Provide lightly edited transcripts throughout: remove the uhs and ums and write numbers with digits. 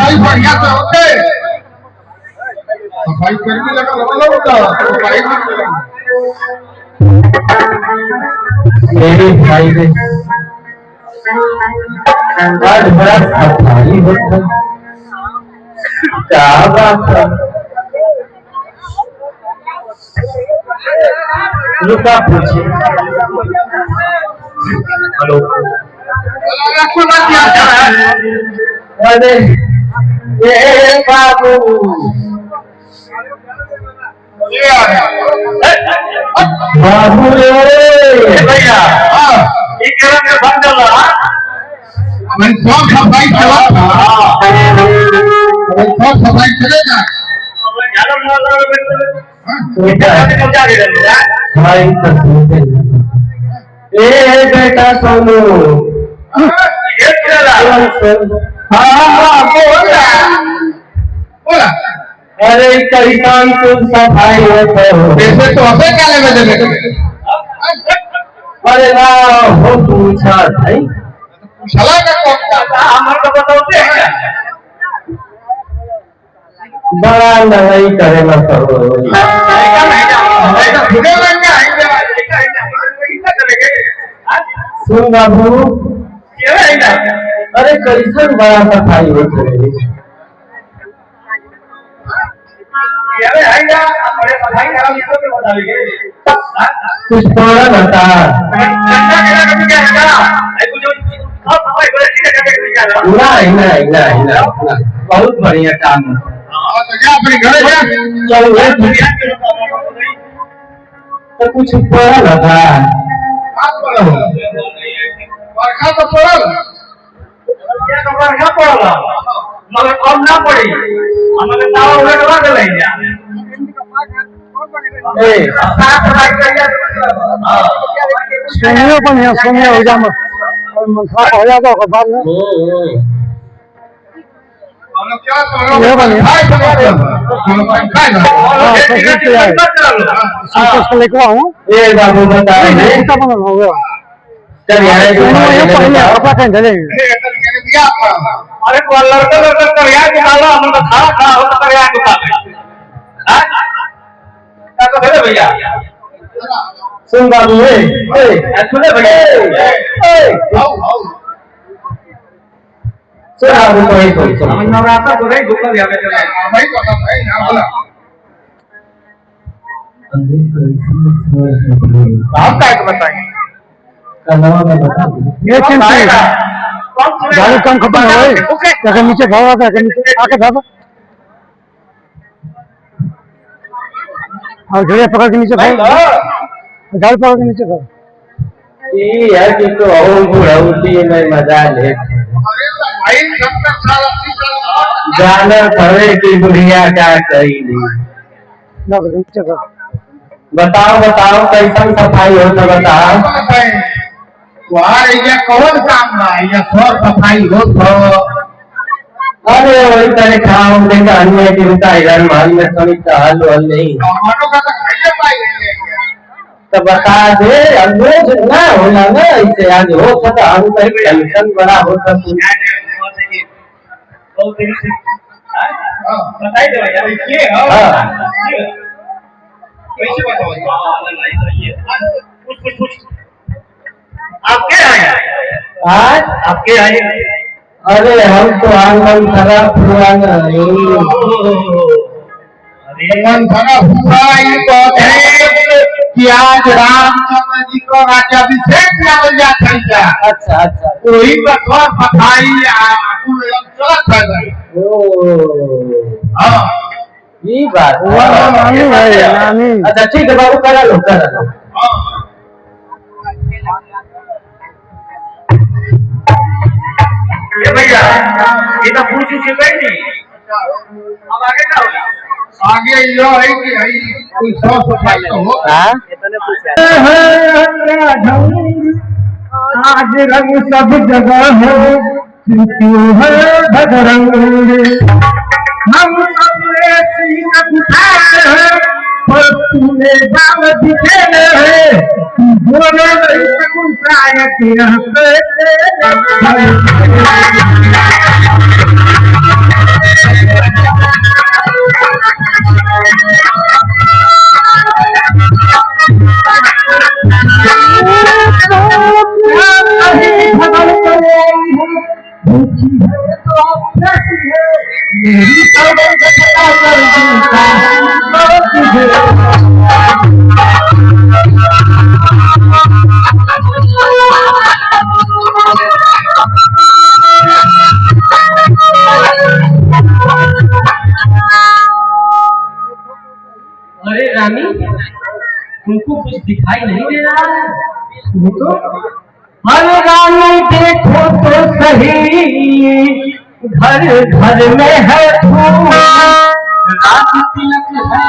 सफाई बढ़िया से होते सफाई करने लगा होता सफाई मेरे भाई ने आज बड़ा सफाई होता क्या बात है रुका पूछे हेलो अरे ये बाबू बाबू रे भैया ये क्या में बंद रहा मैं सब सफाई चला मैं सब सफाई चलेगा भाई ए बेटा सोनू बोला अरे कैसान तुम सफाई होते हो जैसे तो अबे काले में देने अरे ना हो पूछा भाई पूछला का कौन सा हमारे को बताओते हैं बड़ा लड़ाई करेगा सब सुन बाबू अरे कैसन बड़ा सफाई होते कुछ पढ़ा बता नहीं बहुत बढ़िया काम है तो कुछ पढ़ा बता मगर कम ना पड़ी हमारे दावा उड़े दबा दे लेंगे सोनिया पण है सोनिया हो जा मत और मंखा हो जाएगा और बाद में ये बने संतोष को लेकर आऊं ये बाबू बता कितना बना हो गया चल यार ये पहले अपना कहीं चलेंगे अरे को लड़का करिया निकालो हम तो खा हो तो करिया निकाल हां क्या तो भेले भैया सुन बाबू ए सुने भैया आओ सुन बाबू कोई नवरात्र तो नहीं भूख लगा है भाई बता भाई हां बोला आप क्या बताएंगे कलवा में बता ये चिंता गाड़ी कम खत्म हो गई क्या नीचे भागा था नीचे आके भागा और घड़े पकड़ के नीचे भाग गाड़ी पकड़ के नीचे भाग ये यार कि तो और बुढ़ाउती में मजा ले अरे भाई 70 साल 80 साल जाना भरे की बुढ़िया क्या कही ना नीचे भाग बताओ कैसन सफाई हो तो बताओ वहाँ ये कौन काम रहा है ये सब सफाई हो तो अरे वही तरह खाओ देखा अन्य की रुका इधर मान में थोड़ी चाल वाल नहीं हमारों का तो खाइए पाई तो बता दे रोज ना होला ना इसे आज हो सकता हम कहीं टेंशन बड़ा हो सकता बताइए भैया ये कैसे बताओ कुछ आपके आए आज आपके आए अरे हम तो आंगन खराब हुआ नहीं मन खराब हुआ ये कहते कि आज रामचंद्र जी को राज्याभिषेक किया जाता है क्या अच्छा वही का थोड़ा सफाई चलत है ओ हाँ ये बात नानी भाई नानी अच्छा ठीक है बाबू करा लो ये भैया ये तो पूछ से गई नहीं अब आगे क्या होगा आगे ये है कि कोई साफ सफाई तो हो आज रंग सब जगह है भगरंग हम सब सीना उठाए हैं पर तूने गाँव दिखे है बोले शायद यहाँ पे मेरी सौगंध पता कर दूंगा मैं तुझे। अरे रानी, तुमको कुछ दिखाई नहीं दे रहा है? तो अरे रानी देखो तो सही, घर घर में है धूम, रात तिलक है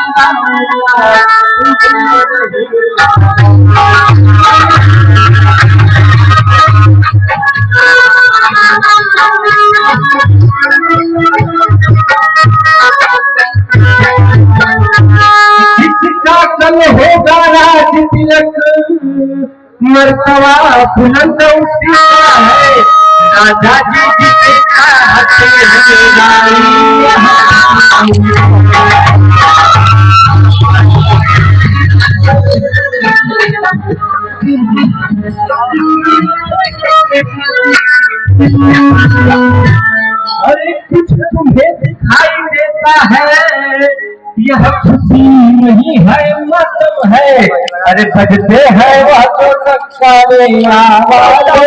जिसका कल होगा राज तिलक, मर्तबा बुलंद उसी का है, राजा जी जिसका अरे कुछ तुम्हें दिखाई देता है, यह खुशी नहीं है मातम है, अरे बजते हैं वह तो नक्कारे आवाज़ों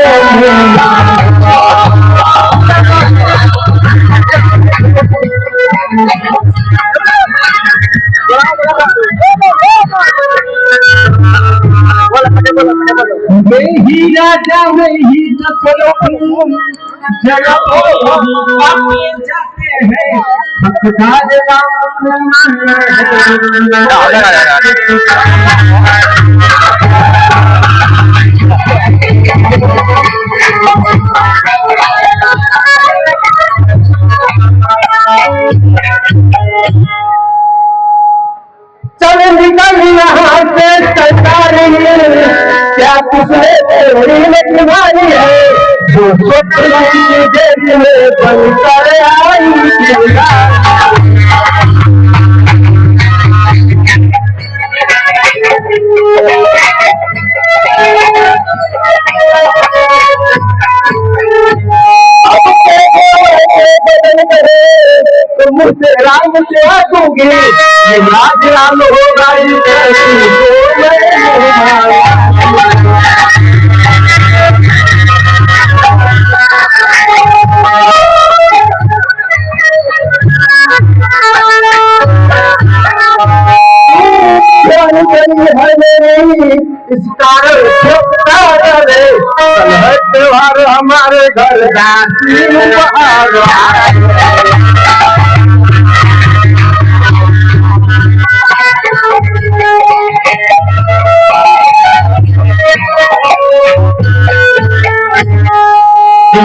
में ही राजा में ही नस्लों जगह जाते हैं हकदार चल निकल यहाँ से सरकारी, क्या तुझे तेरी तुम्हारी है, जो जैसे बनकर आई तो मुझसे राम से आ दूंगी, ये राज राम होगा इस कारण त्योहार हमारे घर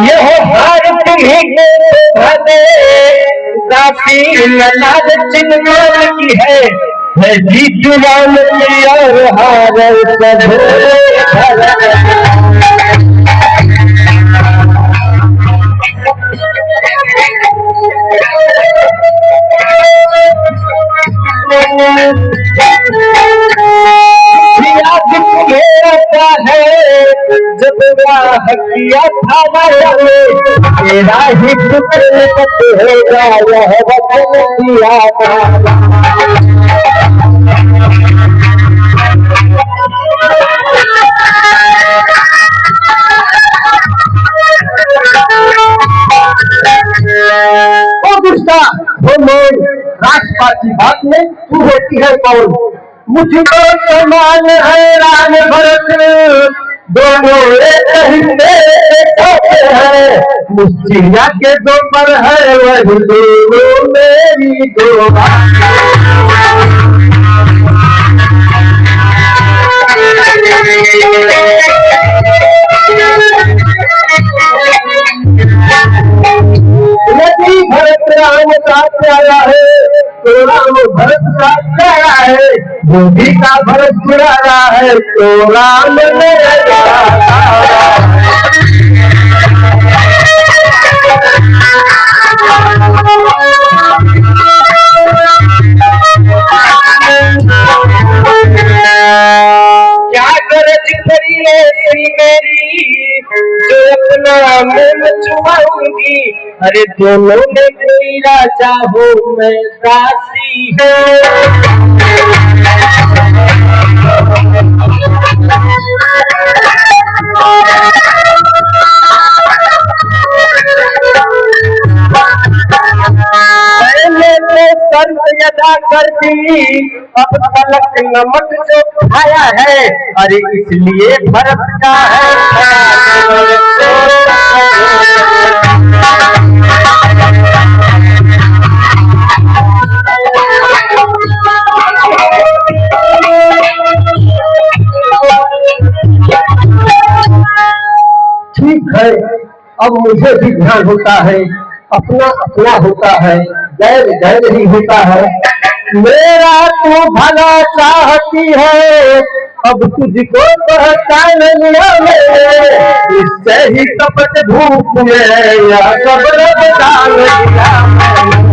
ये हो भारत ही नाद चिन्ह की है जीत राम की और हार है जब राह किया था तेरा ही शुक्र होगा यह वचन किया राजपाल की बात में तू होती है कौन, मुझको समान है राम भरत दोनों एक हिंदे हैं, मुस्तिया के दो पर है वही दोनों मेरी दो भरत राम साथ आया है तो राम भरत साथ आया है, बुद्धि का भरत चुरा रहा है तो राम क्या गरज करी मेरी जो अपना मुंह छुपाऊंगी, अरे दोनों में कोई राजा हो मैं दासी हूँ। मैंने तो शर्त अदा कर दी, अब तलक नमक जो खाया है, अरे इसलिए भरत का है। ठीक है, अब मुझे भी ध्यान होता है, अपना अपना होता है, गैर गैर ही होता है। मेरा तू भला चाहती है, अब तुझको पहचान लिया मैंने, इससे ही कपट धूप में या सब रंग डाल दिया मैंने।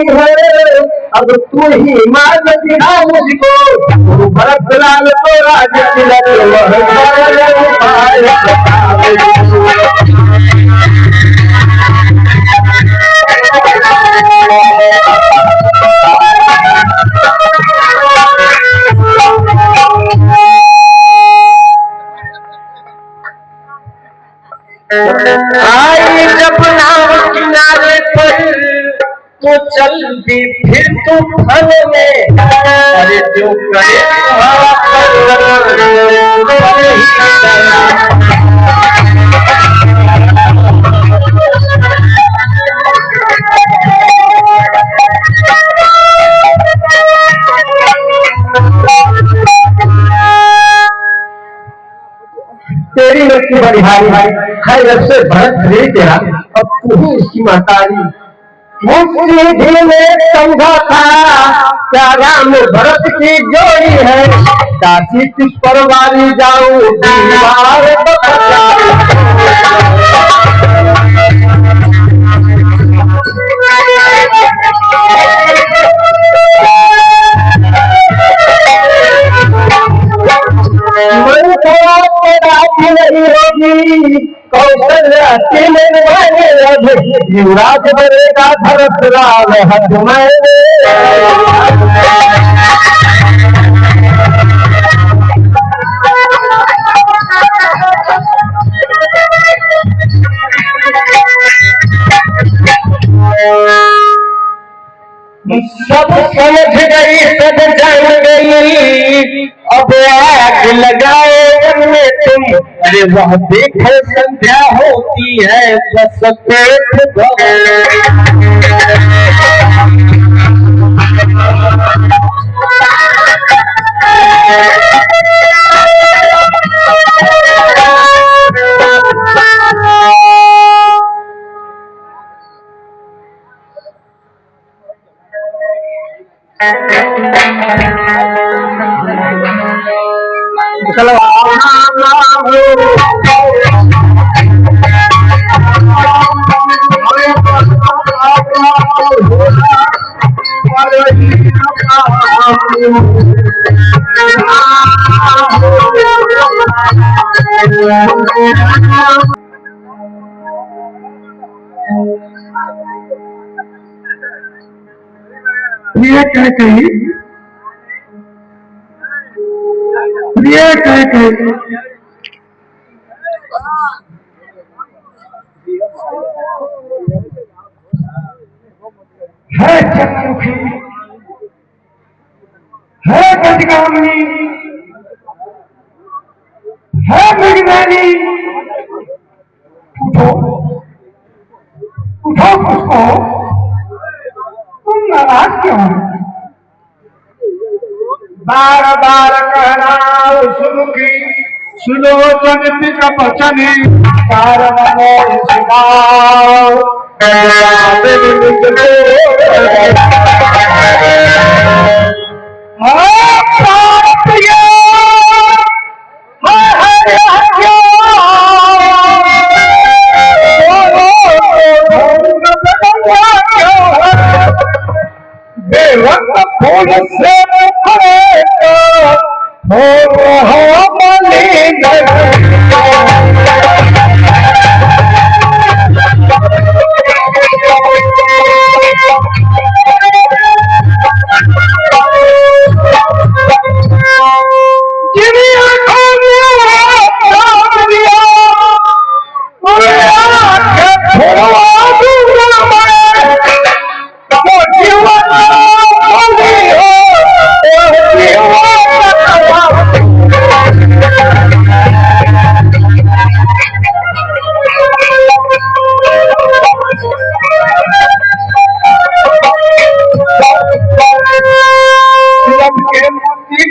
है, अब तू ही मान दिया मुझको, भरत लाल को राज तिलक आई जब नाव किनारे पर तो चल भी फिर तू फल में, अरे जो करे तेरी मृत्यु बलिहारी है, जब से भरत ले तेरा, अब तू ही इसकी महतारी। मुझे में समझा था क्या राम भरत की जोड़ी है, दासी किस पर वारी जाऊं दीवार नहीं होगी, कौशल्या युवराज बनेगा भरत राम हद मैंने। सब समझ गई, सब जान गई, अब आग लगाए मन में तुम, अरे वह देखो संध्या होती है बस पेट चलो ये कह कही प्रिय कह कही है चंद्रमुखी, है गजगामिनी, है मृगनैनी, उठो उठो उसको, तुम नाराज क्यों हो? बार बार कहना सुमुखी, सुनो जनती का वचन, कारण रंग फूल से मुखरे तो हो मलिन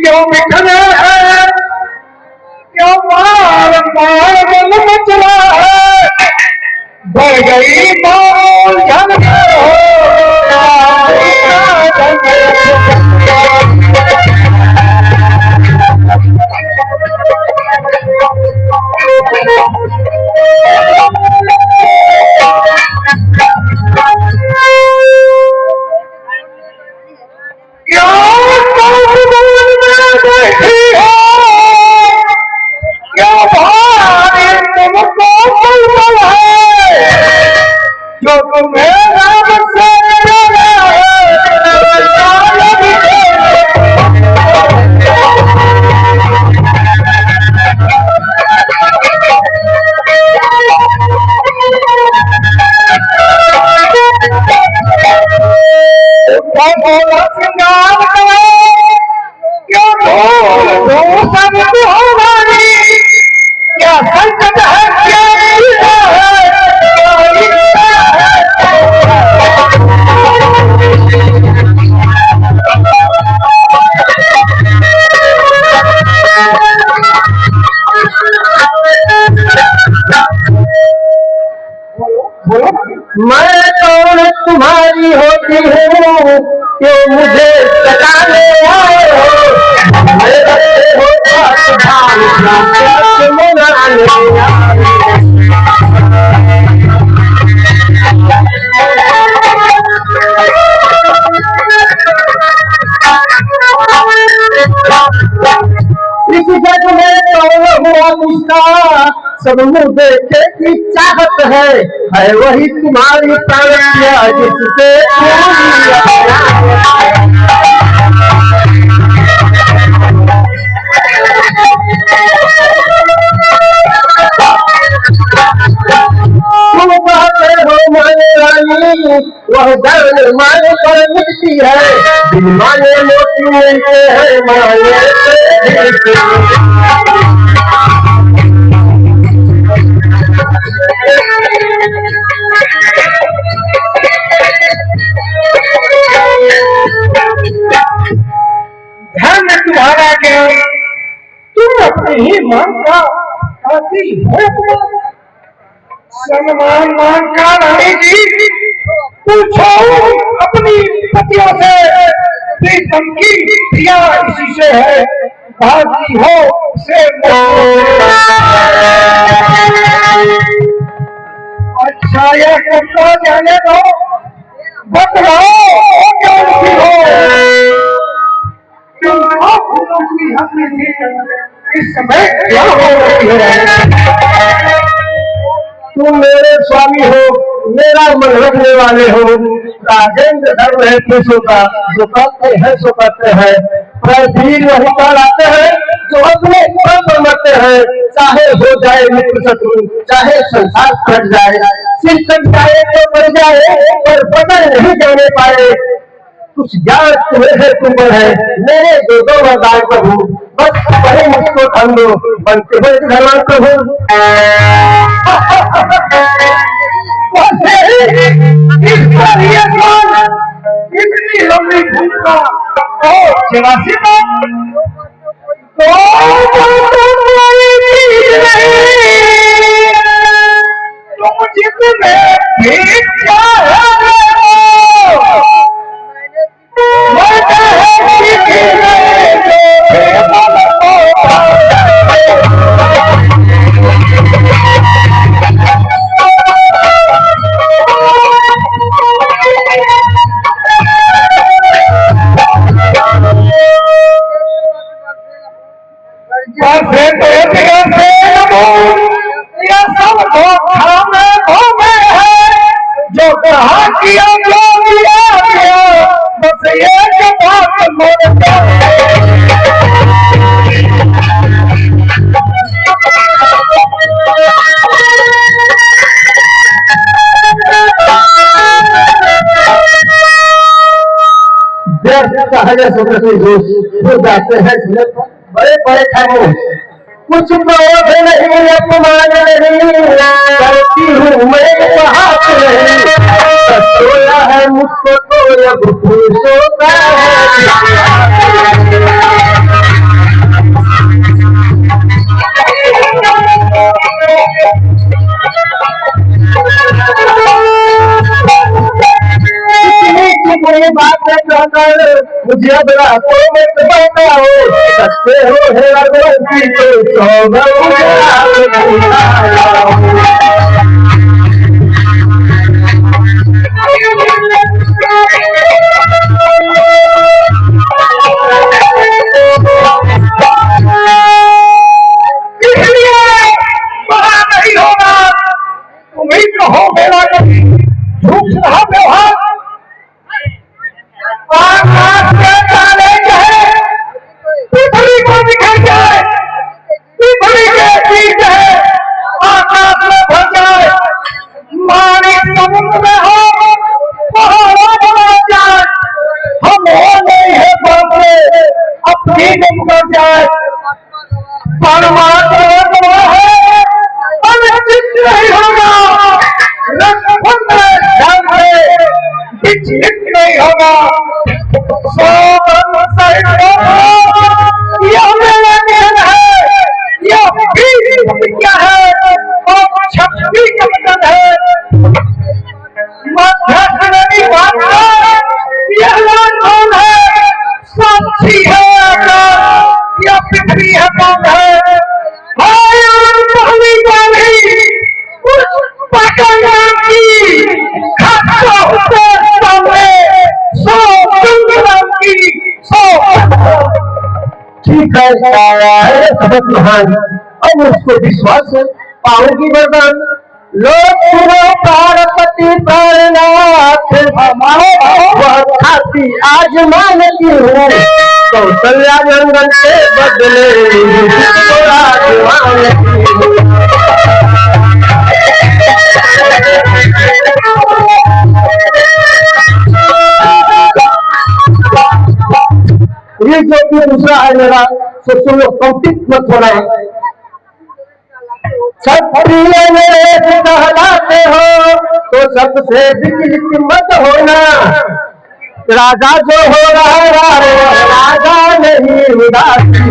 क्यों बिखरे है, क्यों मार मार बल मचला है, बढ़ गई बोल जन जो तुम्हें रब से बोला सिंगार क्यों ढोल दो सब होगी क्या संकट है क्या मैं कौन तुम्हारी होती हूँ क्यों मुझे सताने आए हो मेरे होता इस जग में कौन हुआ मुझका सब मुँह देखे की चाहत है वही तुम्हारी प्राणिया जिससे तुम कहते हो माने रानी वह दर्द माने पर मिटती है बिन माने मोती मिलते हैं माने ध्यान में तुम्हारा क्या तुम अपनी ही मन का आती हो सलमान मान का रानी जी पूछो अपनी पतियों से प्रीतम की प्रिया इसी से है भागी हो से अच्छा यह करता जाने दो बतलाओ कैसी हो इस समय क्या हो रही है तुम मेरे स्वामी हो मेरा मन रखने वाले हो राजेंद्र धर्म है पुरुषों का जो करते हैं सो करते हैं पर वीर वही कहलाते हैं जो अपने पर मरते हैं चाहे हो जाए मित्र शत्रु चाहे संसार कट जाए सिर कट जाए तो मर जाए पर बदल नहीं जाने पाए कुछ ज्ञान तुम्हें है तुम है मेरे दो वरदान प्रभु बस वही मुझको धन दो बनते हुए धर्मान प्रभु इतनी लंबी भूमिका चौरासी तुम जितने हो जाते हैं बड़े बड़े खामोश, कुछ क्रोध नहीं, अपमान नहीं करती हूँ मैं बात नहीं, सोया है मुझको तो अब खुश होता बात कहकर मुझे अब रातों में बताओ, सच्चे हो है अगरबत्ती तो नहीं होगा, तुम ही कहो मेरा झूठ रहा व्यवहार। आकाश के तारे कहे पृथ्वी को दिखा जाए, पृथ्वी के बीच है आकाश में भर जाए, मानिक समुद्र में हो पहाड़ों बना जाए, हम हो नहीं है बाबरे अपनी डूब जाए, परमात्मा है अनिश्चित नहीं होगा, विचलित नहीं होगा, यह मेरा नियम है, यह प्रतिज्ञा है और शक्ति का वचन है, मध्यस्थ नहीं मानता, यह कौन है, साक्षी है यह पृथ्वी है कौन है, पहली बारी ठीक है सबक महान, अब उसको विश्वास है पाऊंगी वरदान, लोग सुनो पार्वती प्राणनाथ, वह खाती आज मानती हूँ, कौशल्या जंगल से बदले ये जो भी दूसरा है मेरा, सो तुम लोग कंप्लीट मत होना है। क्षत्रिय में कहलाते हो तो सबसे विचलित मत होना, राजा जो हो रहा है राजा नहीं उदासी,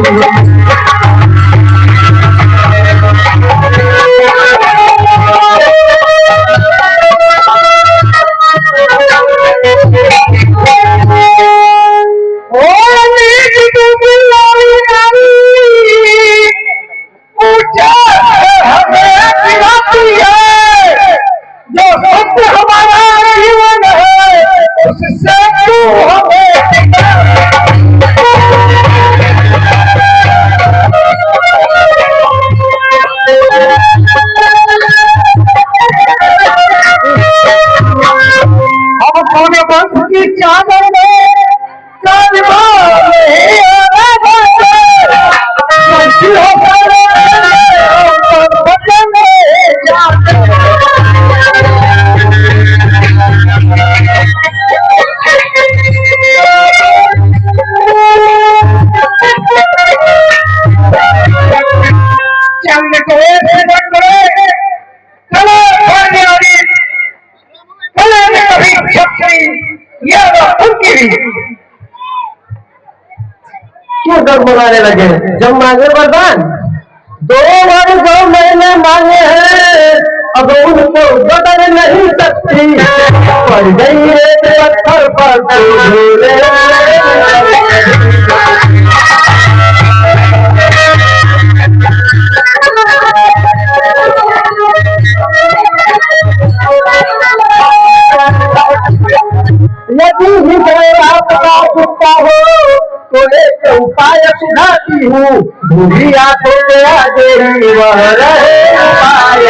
जो सत्य हमारा जीवन है उससे तू हमें हम सोने वंश की चादर में क्यों डर बनाने लगे, जब मांगे वरदान 2 बार जो मैंने मांगे हैं, अब उनको बदल नहीं सकती, पड़ गई है पत्थर पर यदि हृदय आपका कुत्ता हो तो एक उपाय सुझाती हूँ, बुरी आंखों में आगे वह रहे उपाय।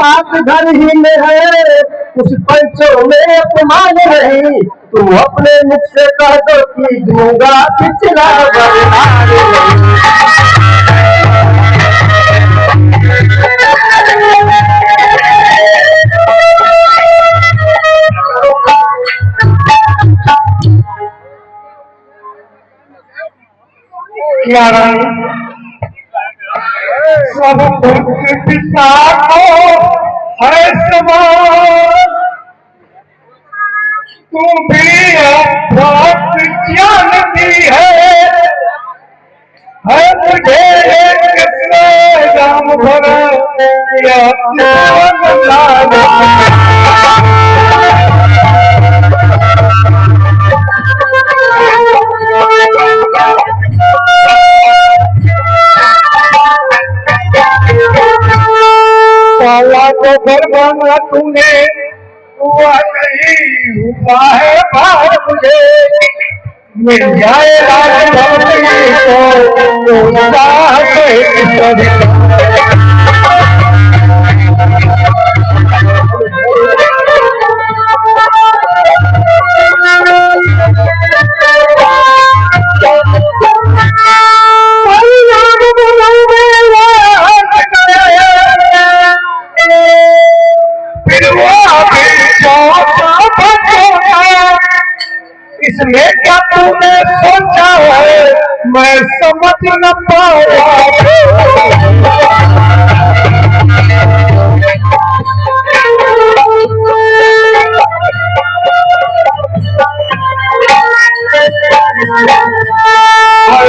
बात घर ही में है, कुछ पंचों में अपमान नहीं। तुम अपने मुख से कह दो कि दूंगा पिछला क्या सब कुछ पिता को है समान, तू भी बहुत जानती है मुझे किसने राम भरा या साला को बरबाना तूने हुआ नहीं हुआ है बाहर, मुझे मिल जाए इसमें क्या तूने सोचा है मैं समझ न पाया।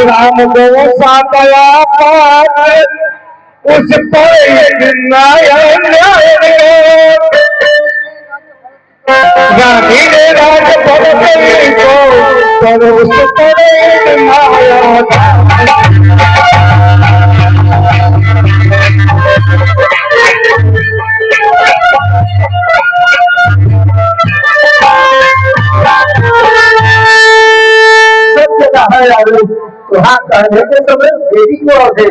राम गो सा दया पार उस पर न्याय गांधी ने राज पर को पर उस पर माया। वहाँ कहने के समय देरी को है।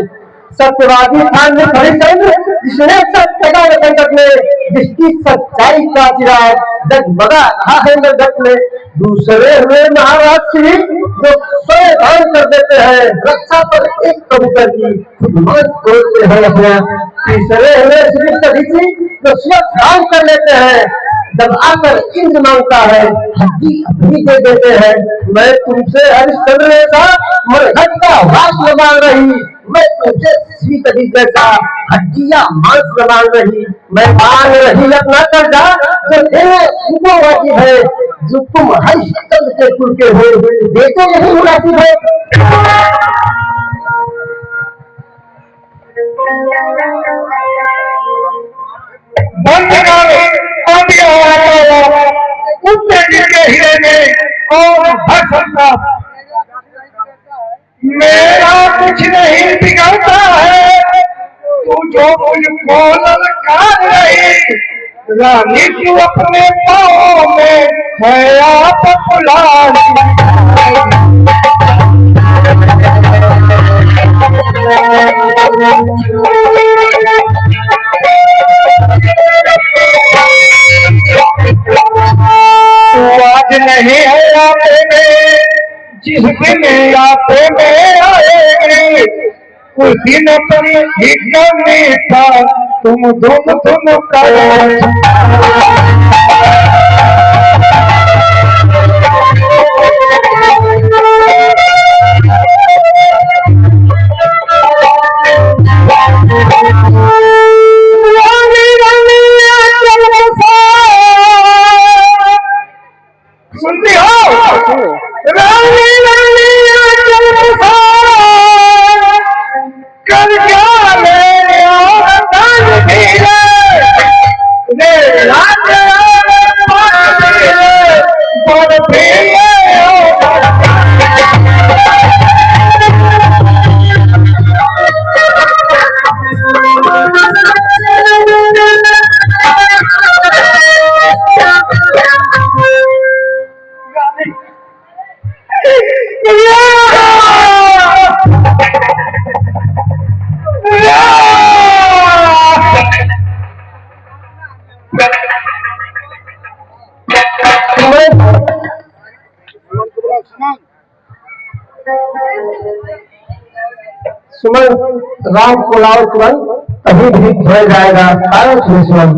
सत्यवादी खान ने जिसने सत्यता संकट में जिसकी सच्चाई का चिराग जगमगा रहा है जगत में। दूसरे हुए महाराज श्री जो स्वयं दान कर देते हैं रक्षा पर एक कबूतर की खुद मांस तोड़ते हैं अपना। तीसरे हुए श्री सभी जो स्वयं दान कर लेते हैं जब आकर इंद्र मांगता है हड्डी अपनी दे देते हैं। मैं तुमसे हरिश्चंद्र जैसा मरघट का वास न मांग रही, मैं तुमसे श्री कदी जैसा हड्डियां मांस न मांग रही। मैं मांग रही अपना कर्जा जो तेरे उनको वाजिब है, जो तुम हरिश्चंद्र के कुल के हो देते नहीं मुनासिब है। मेरा कुछ नहीं बिगड़ता है, तू जो मुझको ललकार रही। रानी तू अपने पाँव में है आप कुल्हाड़ी। आज नहीं है आपे में, जिस दिन आपे में आएंगे उस दिन पर ही था तुम दोनों का। सुनती हो रानी रानी कर क्या ले सुमन राम को लाओ तुरंत, तभी भी धोया जाएगा। कारण सुमन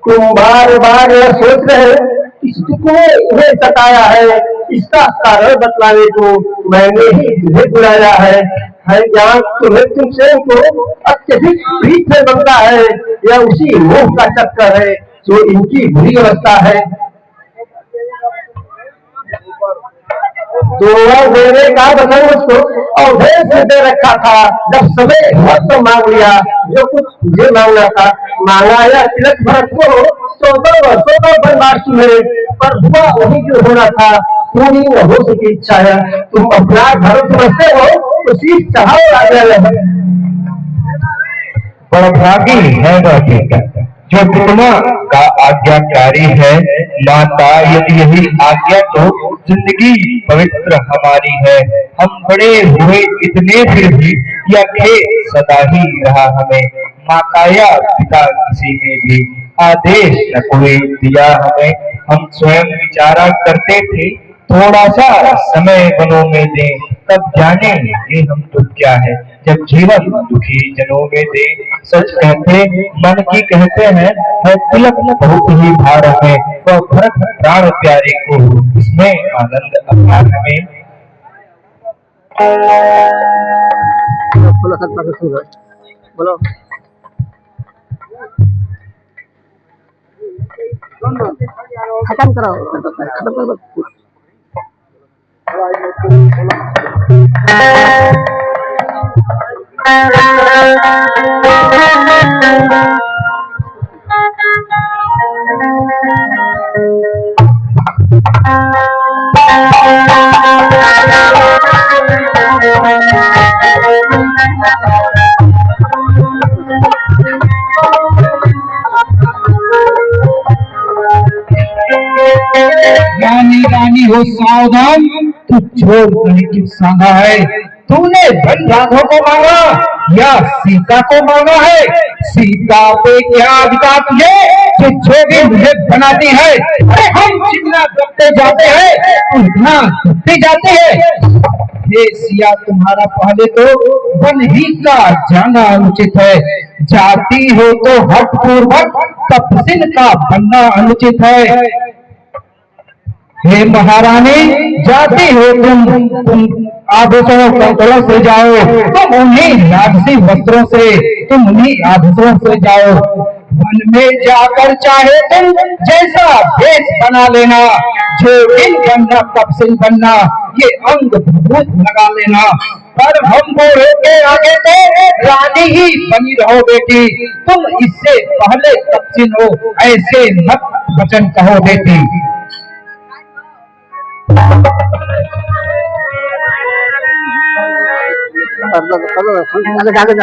तुम बार बार यह सोच रहे इसको इन्हें सताया है, इसका कारण बतलाने को मैंने ही तुझे बुलाया है ज्ञान तुम्हें तुमसे को अत्यधिक प्रीत से बनता है, यह उसी मोह का चक्कर है जो इनकी बुरी अवस्था है। दोबारा देने का वचन उसको अवधेश में दे रखा था, जब समय वक्त मांग लिया जो कुछ मुझे मांगना था मांगा या तिलक भरत को 14 वर्षों का वनवास में, पर हुआ वही जो होना था, पूरी न हो सकी इच्छा है। तुम अपना घर समझते हो उसी चाहो आगे बड़भागी है वह बेटा जो पिता का आज्ञाकारी है। माता यदि यही आज्ञा तो जिंदगी पवित्र हमारी है। हम बड़े हुए इतने फिर भी यह खेद सदा ही रहा हमें। माता या पिता किसी ने भी आदेश न कोई दिया हमें। हम स्वयं विचारा करते थे थोड़ा सा समय वनों में दे, तब जानेंगे हम तो क्या है जब जीवन दुखी जनों में दे। सच कहते मन की कहते हैं है तिलक बहुत ही भार है, वह भरत प्राण प्यारे को इसमें आनंद अपार हमें। बोलो खत्म करो, खत्म करो। रानी रानी हो सावधान, तू छोड़ नहीं क्यों सांगा है। तूने धन राघव को मांगा या सीता को मांगा है। सीता पे क्या अधिकार तुझे जो जोगी मुझे बनाती है। अरे हम जितना दबते जाते हैं उतना दबते जाते हैं। ये सिया तुम्हारा पहले तो वन ही का जाना अनुचित है। जाती हो तो हट पूर्वक तपसिन का बनना अनुचित है। हे महारानी जाती हो तुम आभूषणों कंकड़ों से जाओ, तुम उन्हीं राजसी वस्त्रों से तुम उन्हीं आभूषणों से जाओ। वन में जाकर चाहे तुम जैसा भेष बना लेना, जोगिन बनना तपसिन बनना ये अंग भूत लगा लेना। पर हम बूढ़े के आगे तो रानी ही बनी रहो बेटी। तुम इससे पहले तपसिन हो ऐसे मत वचन कहो बेटी। आगे